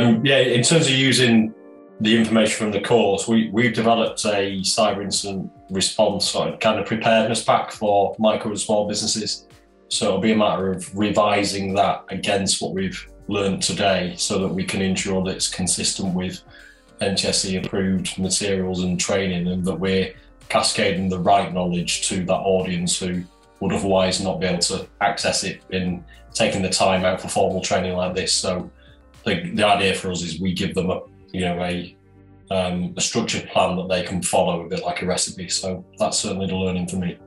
And yeah, in terms of using the information from the course, we've developed a cyber incident response sort of kind of preparedness pack for micro and small businesses. So it'll be a matter of revising that against what we've learned today so that we can ensure that it's consistent with NTSC approved materials and training, and that we're cascading the right knowledge to that audience who would otherwise not be able to access it in taking the time out for formal training like this. So the idea for us is we give them a structured plan that they can follow, a bit like a recipe. So that's certainly the learning for me.